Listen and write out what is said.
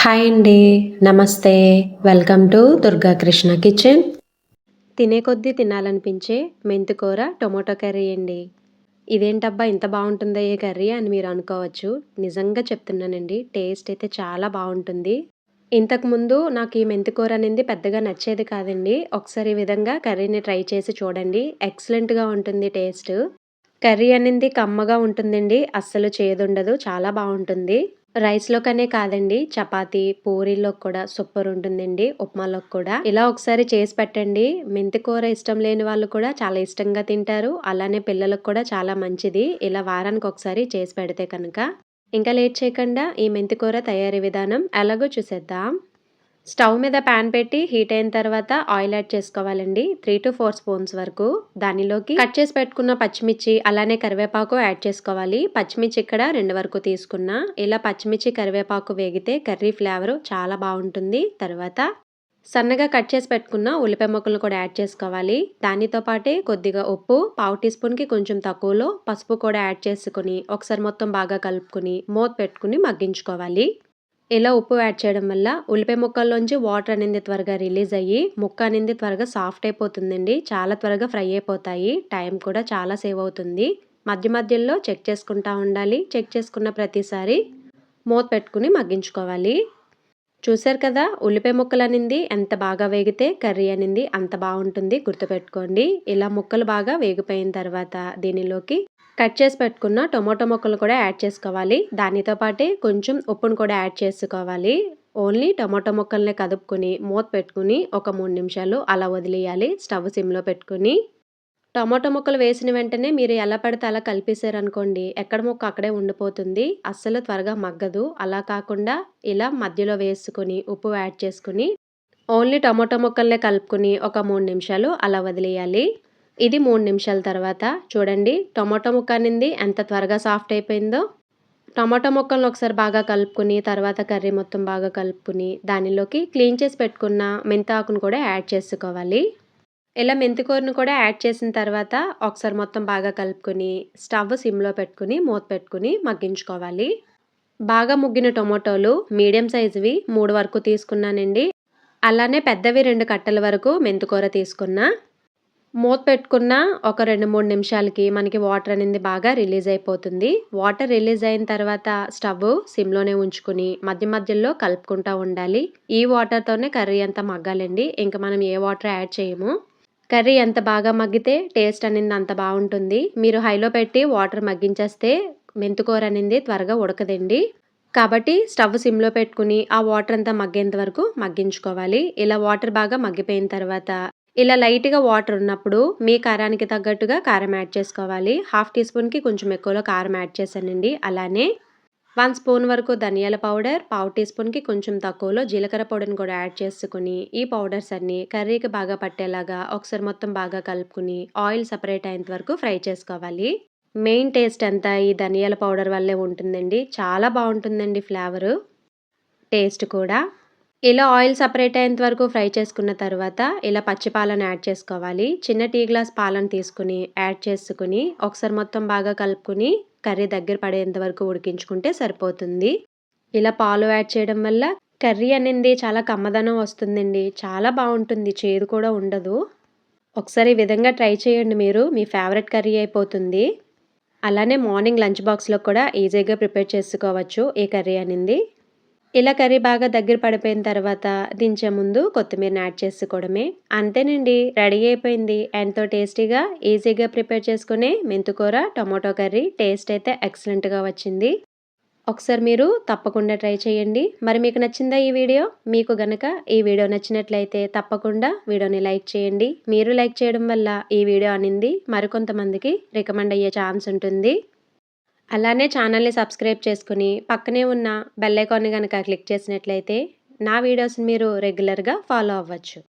Hi అండి. నమస్తే. Welcome to Durga Krishna kitchen. తినే కొద్దీ తినాలనిపించే మెంతికూర టొమాటో కర్రీ అండి. ఇదేంటబ్బా ఇంత బావుంటుందా ఈ కర్రీ అని మీరు అనుకోవచ్చు. నిజంగా చెప్తున్నానండి. టేస్ట్ అయితే చాలా బావుంటుంది. ఇంతకుముందు నాకు ఈ మెంతికూర అనేది పెద్దగా నచ్చేది కాదండి. ఒకసారి ఈ విధంగా కర్రీని ట్రై చేసి చూడండి. ఎక్సలెంట్‌గా ఉంటుంది టేస్ట్. కర్రీ అనింది కమ్మగా ఉంటుందండి. అస్సలు చేదుండదు. చాలా బావుంటుంది. రైస్‌లోకనే కాదండి. చపాతీ, పూరీల్లోకి కూడా సూపరుంటుందండి. ఉప్మాలోకి కూడా. ఇలా ఒకసారి చేసి పెట్టండి. మెంతి కూర ఇష్టం లేని వాళ్ళు కూడా చాలా ఇష్టంగా తింటారు. అలానే పిల్లలకు కూడా చాలా మంచిది. ఇలా వారానికొకసారి చేసి పెడితే కనుక. ఇంకా లేట్ చేయకుండా ఈ మెంతి కూర తయారీ విధానం ఎలాగో చూసేద్దాం. స్టవ్ మీద పాన్ పెట్టి హీట్ అయిన తర్వాత ఆయిల్ యాడ్ చేసుకోవాలండి. 3-4 స్పూన్స్ వరకు. దానిలోకి కట్ చేసి పెట్టుకున్న పచ్చిమిర్చి అలానే కరివేపాకు యాడ్ చేసుకోవాలి. పచ్చిమిర్చి ఇక్కడ 2 వరకు తీసుకున్నా. ఇలా పచ్చిమిర్చి కరివేపాకు వేగితే కర్రీ ఫ్లేవర్ చాలా బావుంటుంది. తర్వాత సన్నగా కట్ చేసి పెట్టుకున్న ఉల్లిపాయ ముక్కలు కూడా యాడ్ చేసుకోవాలి. దానితో పాటే కొద్దిగా ఉప్పు, పావు టీ స్పూన్‌కి కొంచెం తక్కువలో పసుపు కూడా యాడ్ చేసుకొని ఒకసారి మొత్తం బాగా కలుపుకొని మూత పెట్టుకొని మగ్గించుకోవాలి. ఇలా ఉప్పు యాడ్ చేయడం వల్ల ఉల్లిపాయ ముక్కల్లోంచి వాటర్ అనేది త్వరగా రిలీజ్ అయ్యి ముక్క అనేది త్వరగా సాఫ్ట్ అయిపోతుందండి. చాలా త్వరగా ఫ్రై అయిపోతాయి. టైం కూడా చాలా సేవ్ అవుతుంది. మధ్య మధ్యలో చెక్ చేసుకుంటా ఉండాలి. చెక్ చేసుకున్న ప్రతిసారి మూత పెట్టుకుని మగ్గించుకోవాలి. చూసారు కదా ఉల్లిపాయ ముక్కలనింది ఎంత బాగా వేగితే కర్రీ అనింది అంత బావుంటుంది. గుర్తుపెట్టుకోండి. ఇలా ముక్కలు బాగా వేగిపోయిన తర్వాత దీనిలోకి కట్ చేసి పెట్టుకున్న టొమాటో ముక్కలు కూడా యాడ్ చేసుకోవాలి. దానితో పాటే కొంచెం ఉప్పును కూడా యాడ్ చేసుకోవాలి. ఓన్లీ టొమాటో ముక్కల్నే కదుపుకొని మూత పెట్టుకుని ఒక 3 నిమిషాలు అలా వదిలేయాలి. స్టవ్ సిమ్‌లో పెట్టుకొని. టమాటో ముక్కలు వేసిన వెంటనే మీరు ఎలా పడితే అలా కలిపేసారనుకోండి, ఎక్కడ ముక్క అక్కడే ఉండిపోతుంది. అస్సలు త్వరగా మగ్గదు. అలా కాకుండా ఇలా మధ్యలో వేసుకొని, ఉప్పు యాడ్ చేసుకొని, ఓన్లీ టమాటో ముక్కల్నే కలుపుకొని ఒక 3 నిమిషాలు అలా వదిలేయాలి. ఇది 3 నిమిషాల తర్వాత చూడండి టమాటో ముక్క అనింది ఎంత త్వరగా సాఫ్ట్ అయిపోయిందో. టమాటో ముక్కలను ఒకసారి బాగా కలుపుకొని, తర్వాత కర్రీ మొత్తం బాగా కలుపుకొని, దానిలోకి క్లీన్ చేసి పెట్టుకున్న మెంతాకును కూడా యాడ్ చేసుకోవాలి. ఇలా మెంతికూరను కూడా యాడ్ చేసిన తర్వాత ఒకసారి మొత్తం బాగా కలుపుకొని స్టవ్ సిమ్‌లో పెట్టుకొని మూత పెట్టుకొని మగ్గించుకోవాలి. బాగా ముగ్గిన టొమాటోలు మీడియం సైజువి 3 వరకు తీసుకున్నానండి. అలానే పెద్దవి 2 కట్టల వరకు మెంతికూర తీసుకున్నా. మూత పెట్టుకున్న ఒక 2, 3 నిమిషాలకి మనకి వాటర్ అనేది బాగా రిలీజ్ అయిపోతుంది. వాటర్ రిలీజ్ అయిన తర్వాత స్టవ్ సిమ్‌లోనే ఉంచుకొని మధ్య మధ్యలో కలుపుకుంటా ఉండాలి. ఈ వాటర్‌తోనే కర్రీ అంతా మగ్గాలండి. ఇంక మనం ఏ వాటర్ యాడ్ చేయము. కర్రీ ఎంత బాగా మగ్గితే టేస్ట్ అనేది అంత బావుంటుంది. మీరు హైలో పెట్టి వాటర్ మగ్గించేస్తే మెంతికూర అనేది త్వరగా ఉడకదండి. కాబట్టి స్టవ్ సిమ్‌లో పెట్టుకొని ఆ వాటర్ అంతా మగ్గేంత వరకు మగ్గించుకోవాలి. ఇలా వాటర్ బాగా మగ్గిపోయిన తర్వాత ఇలా లైట్‌గా వాటర్ ఉన్నప్పుడు మీ కారానికి తగ్గట్టుగా కారం యాడ్ చేసుకోవాలి. హాఫ్ టీ స్పూన్‌కి కొంచెం ఎక్కువలో కారం యాడ్ చేశానండి. అలానే 1 స్పూన్ వరకు ధనియాల పౌడర్, పావు టీ స్పూన్‌కి కొంచెం తక్కువలో జీలకర్ర పొడిని కూడా యాడ్ చేసుకొని, ఈ పౌడర్స్ అన్నీ కర్రీకి బాగా పట్టేలాగా ఒకసారి మొత్తం బాగా కలుపుకొని, ఆయిల్ సెపరేట్ అయ్యేంత వరకు ఫ్రై చేసుకోవాలి. మెయిన్ టేస్ట్ అంతా ఈ ధనియాల పౌడర్ వల్లే ఉంటుందండి. చాలా బావుంటుందండి ఫ్లేవరు, టేస్ట్ కూడా. ఇలా ఆయిల్ సెపరేట్ అయ్యేంత వరకు ఫ్రై చేసుకున్న తర్వాత ఇలా పచ్చి పాలను యాడ్ చేసుకోవాలి. చిన్న టీ గ్లాస్ పాలను తీసుకొని యాడ్ చేసుకొని ఒకసారి మొత్తం బాగా కలుపుకొని కర్రీ దగ్గర పడేంత వరకు ఉడికించుకుంటే సరిపోతుంది. ఇలా పాలు యాడ్ చేయడం వల్ల కర్రీ అనింది చాలా కమ్మదనం వస్తుందండి. చాలా బావుంటుంది. చేదు కూడా ఉండదు. ఒకసారి ఈ విధంగా ట్రై చేయండి మీరు. మీ ఫేవరెట్ కర్రీ అయిపోతుంది. అలానే మార్నింగ్ లంచ్ బాక్స్‌లో కూడా ఈజీగా ప్రిపేర్ చేసుకోవచ్చు ఈ కర్రీ అనింది. ఇలా కర్రీ బాగా దగ్గర పడిపోయిన తర్వాత దించే ముందు కొత్తిమీరని యాడ్ చేసుకోవడమే. అంతేనండి రెడీ అయిపోయింది. ఎంతో టేస్టీగా, ఈజీగా ప్రిపేర్ చేసుకునే మెంతికూర టొమాటో కర్రీ. టేస్ట్ అయితే ఎక్సలెంట్‌గా వచ్చింది. ఒకసారి మీరు తప్పకుండా ట్రై చేయండి. మరి మీకు నచ్చిందా ఈ వీడియో? మీకు గనక ఈ వీడియో నచ్చినట్లయితే తప్పకుండా వీడియోని లైక్ చేయండి. మీరు లైక్ చేయడం వల్ల ఈ వీడియో అనింది మరికొంతమందికి రికమెండ్ అయ్యే ఛాన్స్ ఉంటుంది. అలానే ఛానల్‌ని సబ్స్క్రైబ్ చేసుకొని పక్కనే ఉన్న బెల్ ఐకాన్‌ని గనక క్లిక్ చేసినట్లయితే నా వీడియోస్‌ని మీరు రెగ్యులర్‌గా ఫాలో అవ్వచ్చు.